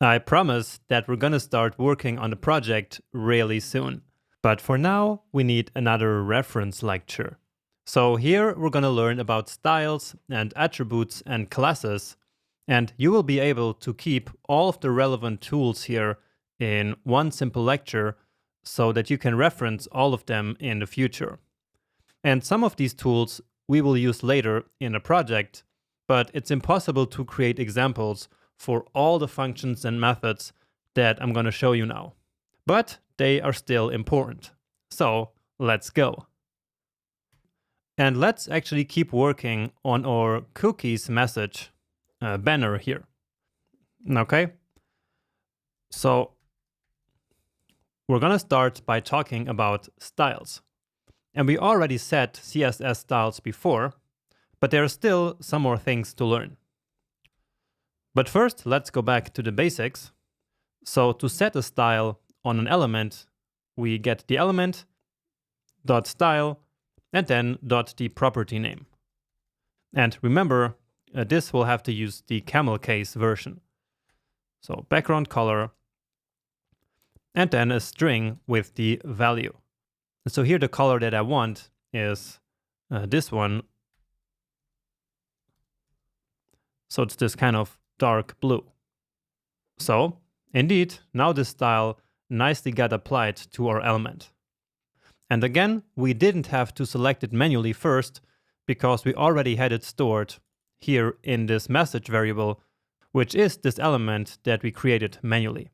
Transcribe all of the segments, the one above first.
I promise that we're gonna start working on the project really soon. But for now, we need another reference lecture. So here we're gonna learn about styles and attributes and classes, and you will be able to keep all of the relevant tools here in one simple lecture so that you can reference all of them in the future. And some of these tools we will use later in a project, but it's impossible to create examples for all the functions and methods that I'm going to show you now. But they are still important. So let's go. And let's actually keep working on our cookies message banner here. Okay? So we're going to start by talking about styles. And we already set CSS styles before, but there are still some more things to learn. But first, let's go back to the basics. So to set a style on an element, we get the element, dot style, and then dot the property name. And remember, this will have to use the camel case version. So background color, and then a string with the value. So here the color that I want is this one. So it's this kind of dark blue. So indeed, now this style nicely got applied to our element. And again, we didn't have to select it manually first because we already had it stored here in this message variable, which is this element that we created manually,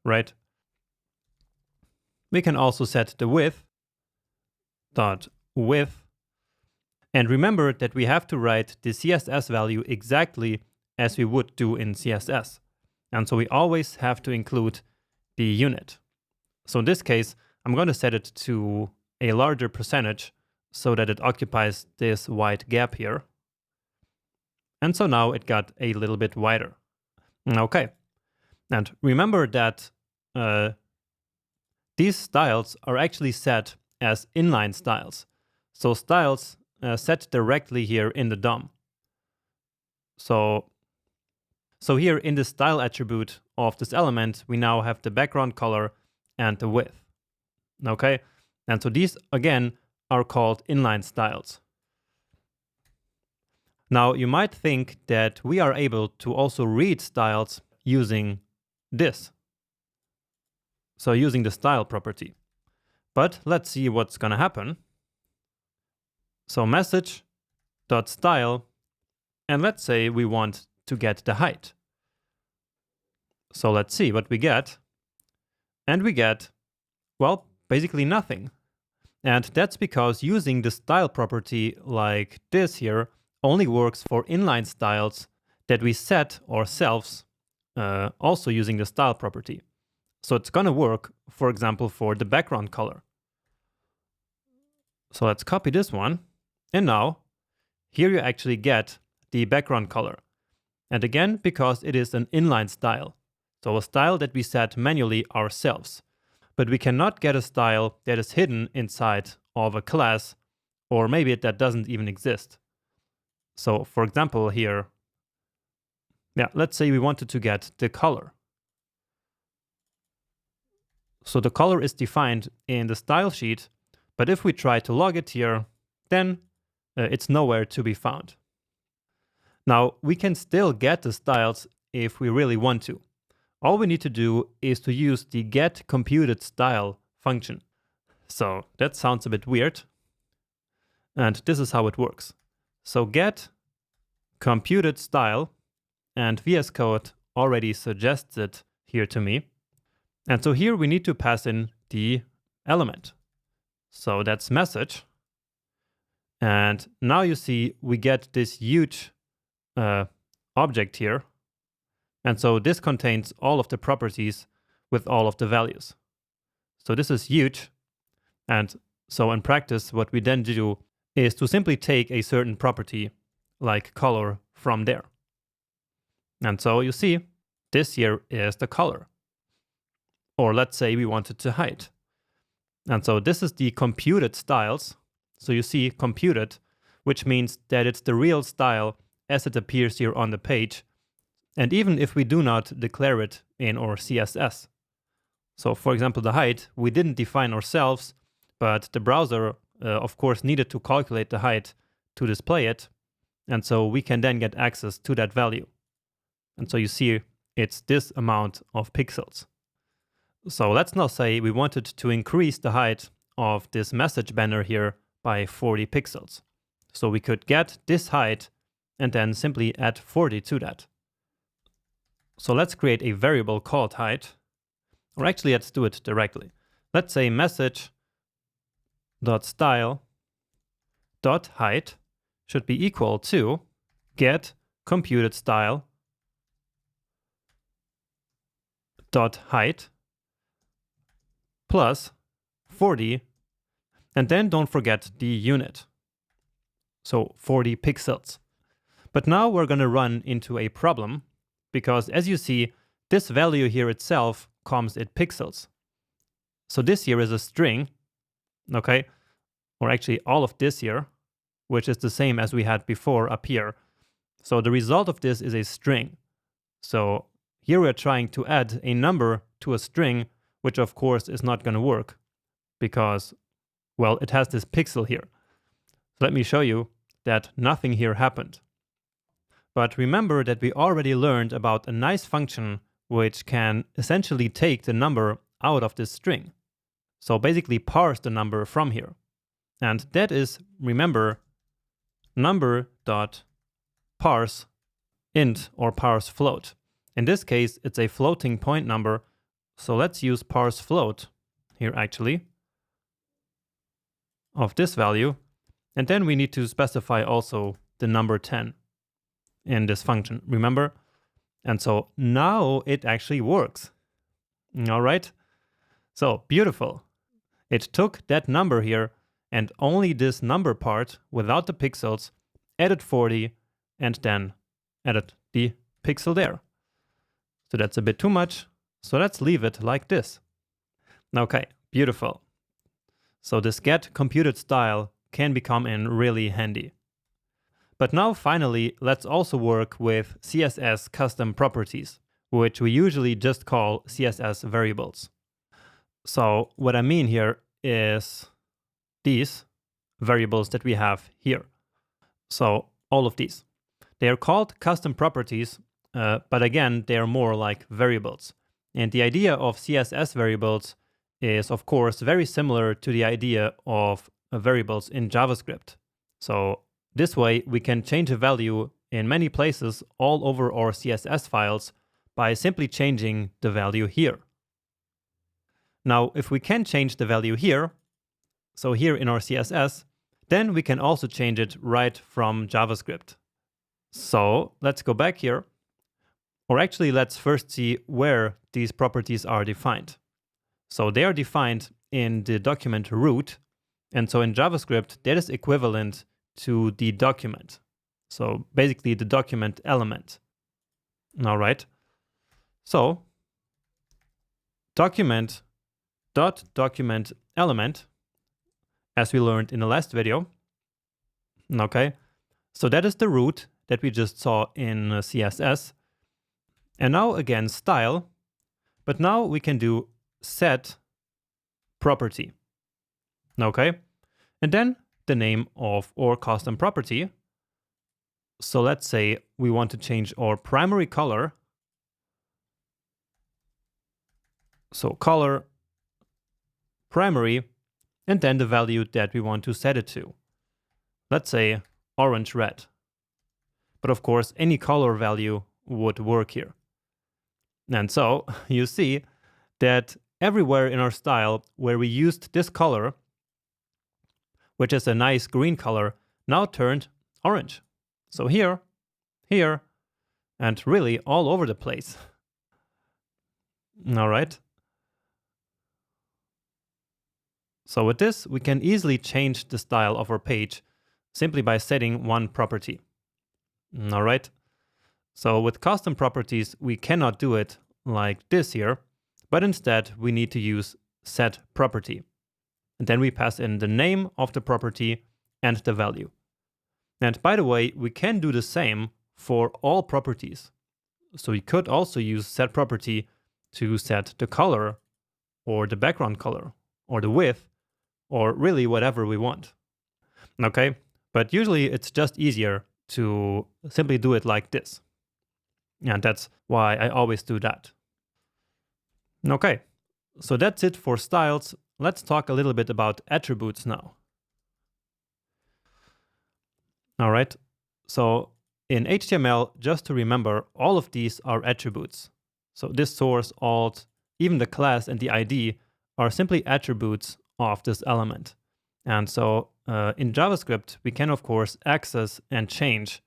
right? We can also set the width, dot width, and remember that we have to write the CSS value exactly as we would do in CSS. And so we always have to include the unit. So in this case, I'm going to set it to a larger percentage so that it occupies this white gap here. And so now it got a little bit wider. Okay. And remember that these styles are actually set as inline styles. So styles set directly here in the DOM. So here in the style attribute of this element, we now have the background color and the width. Okay, and so these again are called inline styles. Now you might think that we are able to also read styles using this. So using the style property. But let's see what's gonna happen. So message.style, and let's say we want to get the height. So let's see what we get. And we get, well, basically nothing. And that's because using the style property like this here only works for inline styles that we set ourselves, also using the style property. So it's gonna work, for example, for the background color. So let's copy this one. And now, here you actually get the background color. And again, because it is an inline style. So a style that we set manually ourselves. But we cannot get a style that is hidden inside of a class, or maybe that doesn't even exist. So for example here, let's say we wanted to get the color. So the color is defined in the style sheet, but if we try to log it here, then it's nowhere to be found. Now, we can still get the styles if we really want to. All we need to do is to use the getComputedStyle function. So that sounds a bit weird. And this is how it works. So getComputedStyle, and VS Code already suggests it here to me. And so here we need to pass in the element. So that's message. And now you see we get this huge object here. And so this contains all of the properties with all of the values. So this is huge. And so in practice, what we then do is to simply take a certain property like color from there. And so you see, this here is the color. Or let's say we wanted to height. And so this is the computed styles. So you see computed, which means that it's the real style as it appears here on the page. and even if we do not declare it in our CSS. So for example, the height, we didn't define ourselves, but the browser, of course, needed to calculate the height to display it. And so we can then get access to that value. And so you see it's this amount of pixels. So let's now say we wanted to increase the height of this message banner here by 40 pixels. So we could get this height and then simply add 40 to that. So let's create a variable called height, or actually let's do it directly. Let's say message.style.height should be equal to get computed style dot height plus 40, and then don't forget the unit. So 40 pixels. But now we're going to run into a problem, because as you see, this value here itself comes in pixels. So this here is a string, okay? Or actually all of this here, which is the same as we had before up here. So the result of this is a string. So here we're trying to add a number to a string, which of course is not going to work because, well, it has this pixel here. So let me show you that nothing here happened. But remember that we already learned about a nice function which can essentially take the number out of this string. So basically parse the number from here. And that is, remember, number.parse int or parse float. In this case, it's a floating point number. So let's use parse float here actually of this value. And then we need to specify also the number 10 in this function, remember? And so now it actually works. All right. So beautiful. It took that number here and only this number part without the pixels, added 40, and then added the pixel there. So that's a bit too much. So let's leave it like this. Okay, beautiful. So this get computed style can become in really handy. But now finally, let's also work with CSS custom properties, which we usually just call CSS variables. So what I mean here is these variables that we have here. So all of these. They are called custom properties, but again, they are more like variables. And the idea of CSS variables is, of course, very similar to the idea of variables in JavaScript. So this way, we can change a value in many places all over our CSS files by simply changing the value here. Now, if we can change the value here, so here in our CSS, then we can also change it right from JavaScript. So let's go back here. Or actually, let's first see where these properties are defined. So they are defined in the document root. And so in JavaScript, that is equivalent to the document. So basically the document element. All right. So document.document element, as we learned in the last video. Okay. So that is the root that we just saw in CSS. And now again, style. But now we can do set property. Okay. And then the name of our custom property. So let's say we want to change our primary color. So color primary, and then the value that we want to set it to. Let's say orange red. But of course, any color value would work here. And so you see that everywhere in our style where we used this color, which is a nice green color, now turned orange. So here, here, and really all over the place. All right. So with this, we can easily change the style of our page simply by setting one property. All right. So with custom properties, we cannot do it like this here, but instead we need to use set property. And then we pass in the name of the property and the value. And by the way, we can do the same for all properties. So we could also use set property to set the color or the background color or the width or really whatever we want. Okay, but usually it's just easier to simply do it like this. And that's why I always do that. Okay, so that's it for styles. Let's talk a little bit about attributes now. All right, so in HTML, just to remember, all of these are attributes. So this source, alt, even the class and the ID are simply attributes of this element. And so in JavaScript, we can, of course, access and change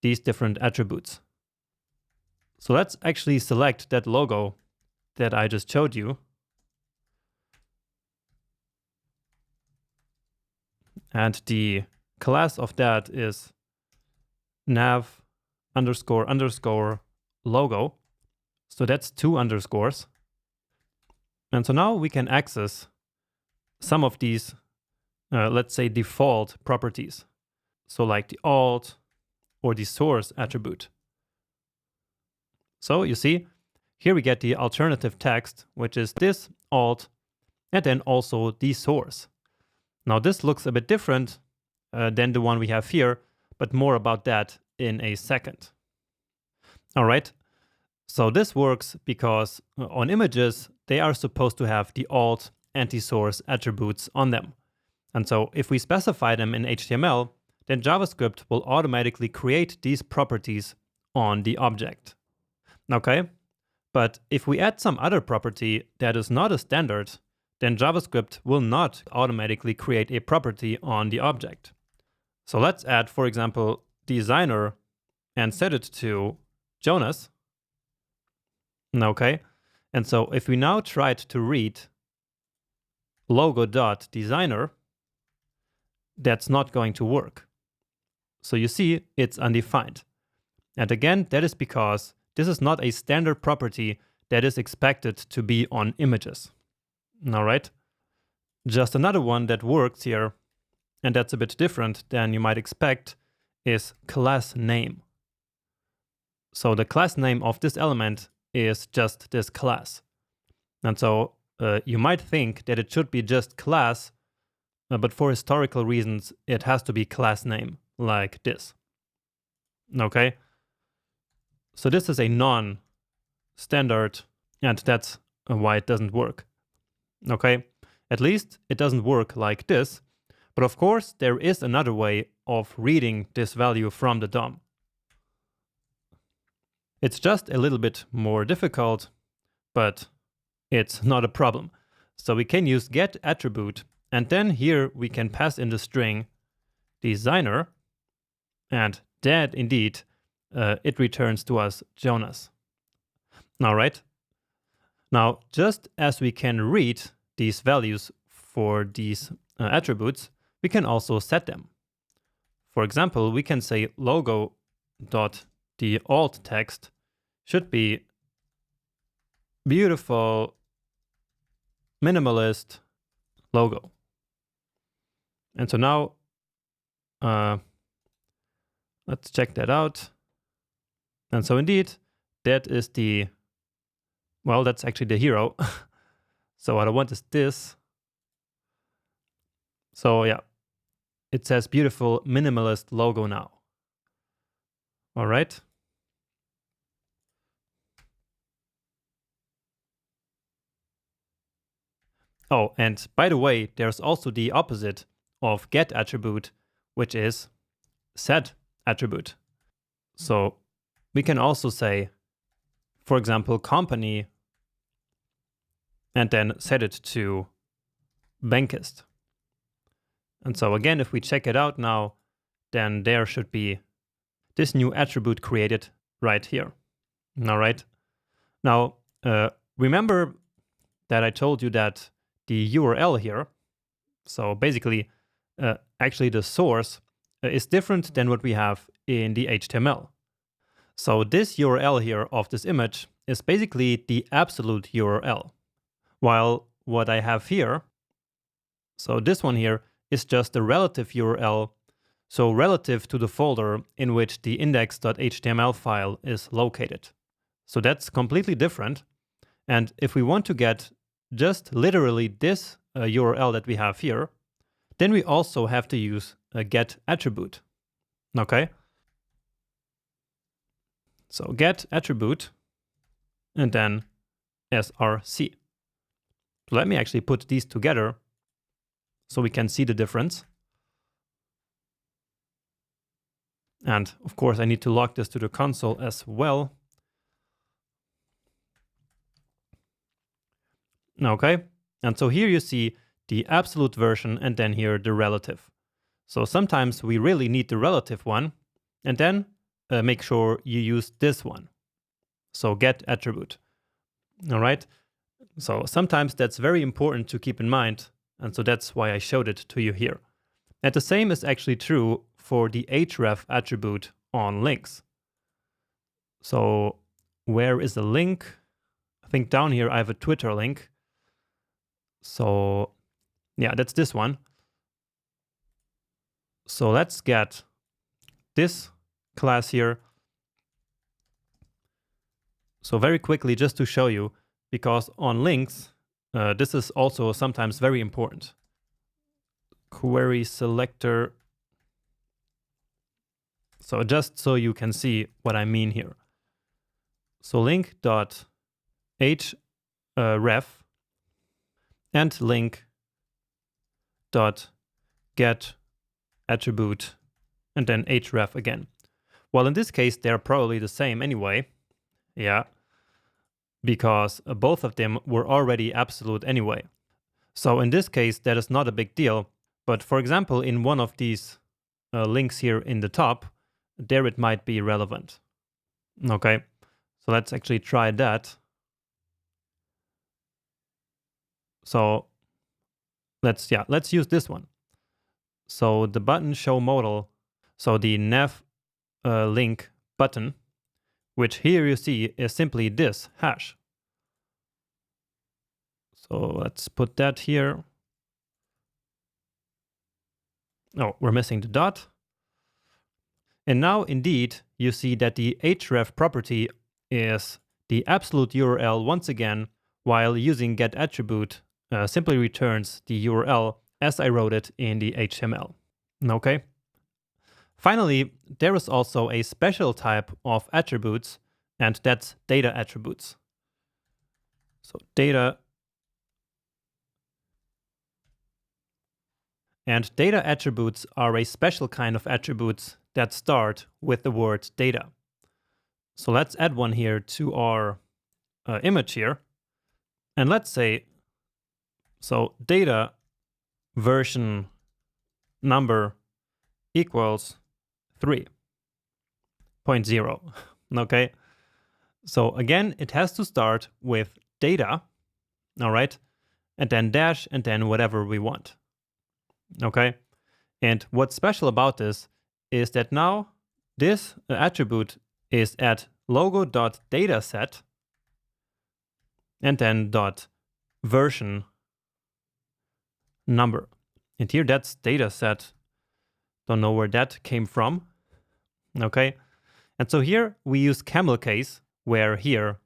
these different attributes. So let's actually select that logo that I just showed you. And the class of that is nav __ logo. So that's 2 underscores. And so now we can access some of these, let's say, default properties. So like the alt or the source attribute. So you see, here we get the alternative text, which is this alt, and then also the source. Now this looks a bit different than the one we have here, but more about that in a second. All right, so this works because on images, they are supposed to have the alt and the source attributes on them. And so if we specify them in HTML, then JavaScript will automatically create these properties on the object. Okay, but if we add some other property that is not a standard, then JavaScript will not automatically create a property on the object. So let's add, for example, designer and set it to Jonas. Okay, and so if we now tried to read logo.designer, that's not going to work. So you see, it's undefined. And again, that is because this is not a standard property that is expected to be on images. All right, just another one that works here, and that's a bit different than you might expect, is class name. So the class name of this element is just this class. And so you might think that it should be just class, but for historical reasons, it has to be class name, like this. Okay, so this is a non-standard, and that's why it doesn't work. Okay, at least it doesn't work like this, but of course there is another way of reading this value from the DOM. It's just a little bit more difficult, but it's not a problem. So we can use get attribute, and then here we can pass in the string designer, and that indeed it returns to us Jonas. All right. Now, just as we can read these values for these attributes, we can also set them. For example, we can say logo.the alt text should be beautiful, minimalist logo. And so now, let's check that out. And so indeed, that is the, well, that's actually the hero. So what I want is this. So yeah, it says beautiful minimalist logo now. All right. Oh, and by the way, there's also the opposite of get attribute, which is set attribute. So we can also say, for example, company, and then set it to bankist. And so again, if we check it out now, then there should be this new attribute created right here. All right. Now, remember that I told you that the URL here, so basically, actually the source is different than what we have in the HTML. So this URL here of this image is basically the absolute URL. While what I have here, so this one here is just the relative URL, so relative to the folder in which the index.html file is located. So that's completely different. And if we want to get just literally this URL that we have here, then we also have to use a get attribute. Okay? So get attribute and then src. So let me actually put these together so we can see the difference. And of course, I need to log this to the console as well. Okay, and so here you see the absolute version and then here the relative. So sometimes we really need the relative one, and then make sure you use this one. So get attribute. All right, so sometimes that's very important to keep in mind, and so that's why I showed it to you here. And the same is actually true for the href attribute on links. So where is the link? I think down here I have a Twitter link. So yeah, that's this one. So let's get this class here. So very quickly, just to show you, because on links, this is also sometimes very important. Query selector. So just so you can see what I mean here. So link.href and link.get attribute and then href again. Well, in this case, they're probably the same anyway. Yeah, because both of them were already absolute anyway. So in this case, that is not a big deal. But for example, in one of these links here in the top, there it might be relevant. Okay, so let's actually try that. So let's use this one. So the button show modal, so the nav link button, which here you see is simply this hash. So let's put that here. Oh, we're missing the dot. And now indeed, you see that the href property is the absolute URL once again, while using get attribute simply returns the URL as I wrote it in the HTML. Okay. Finally, there is also a special type of attributes, and that's data attributes. So data. And data attributes are a special kind of attributes that start with the word data. So let's add one here to our image here. And let's say, so data version number equals 3.0. Okay. So again, it has to start with data. All right. And then dash and then whatever we want. Okay. And what's special about this is that now this attribute is at logo.dataset and then dot version number. And here that's dataset. Don't know where that came from. Okay. And so here we use camel case, where here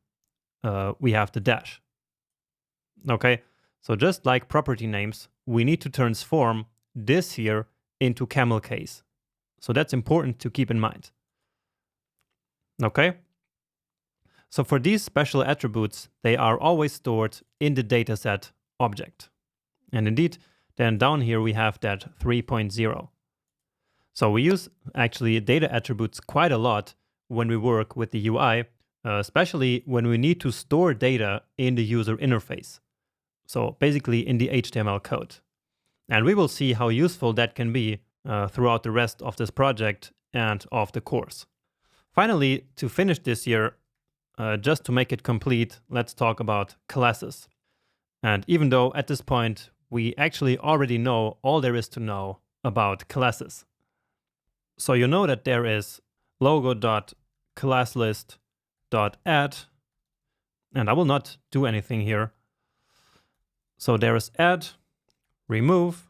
we have the dash. Okay. So just like property names, we need to transform this here into camel case. So that's important to keep in mind. Okay. So for these special attributes, they are always stored in the dataset object. And indeed, then down here we have that 3.0. So we use actually data attributes quite a lot when we work with the UI, especially when we need to store data in the user interface. So basically in the HTML code. And we will see how useful that can be throughout the rest of this project and of the course. Finally, to finish this year, just to make it complete, let's talk about classes. And even though at this point, we actually already know all there is to know about classes. So you know that there is logo.classlist.add, and I will not do anything here. So there is add, remove,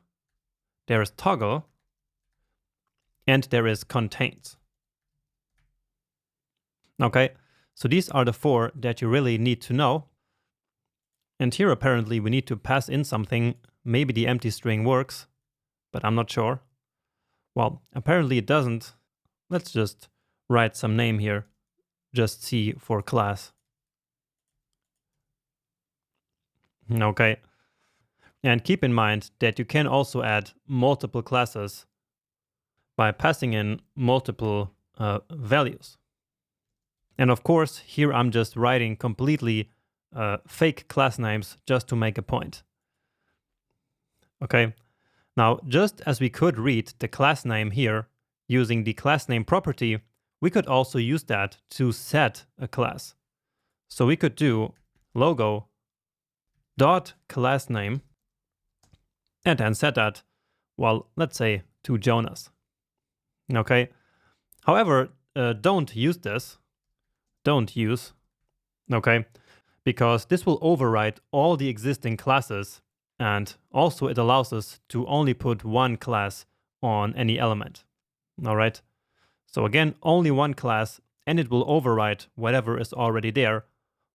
there is toggle, and there is contains. Okay, So these are the 4 that you really need to know. And here apparently we need to pass in something. Maybe the empty string works, but I'm not sure. Well, apparently it doesn't. Let's just write some name here. Just C for class. Okay. And keep in mind that you can also add multiple classes by passing in multiple values. And of course, here I'm just writing completely fake class names just to make a point. Okay. Now, just as we could read the class name here using the class name property, we could also use that to set a class. So we could do logo dot class name and then set that, well, let's say to Jonas. Okay. However, don't use this. Don't use. Okay. Because this will override all the existing classes, and also it allows us to only put one class on any element. All right. So again, only one class, and it will override whatever is already there,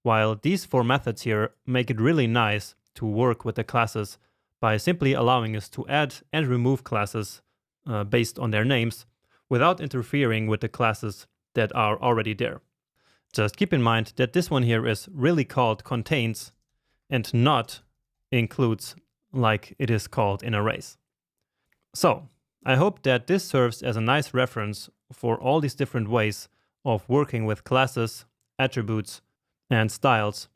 while these 4 methods here make it really nice to work with the classes by simply allowing us to add and remove classes based on their names without interfering with the classes that are already there. Just keep in mind that this one here is really called contains and not includes like it is called in arrays. So I hope that this serves as a nice reference for all these different ways of working with classes, attributes, and styles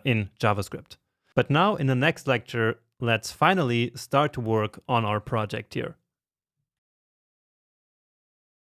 in JavaScript. But now in the next lecture, let's finally start to work on our project here.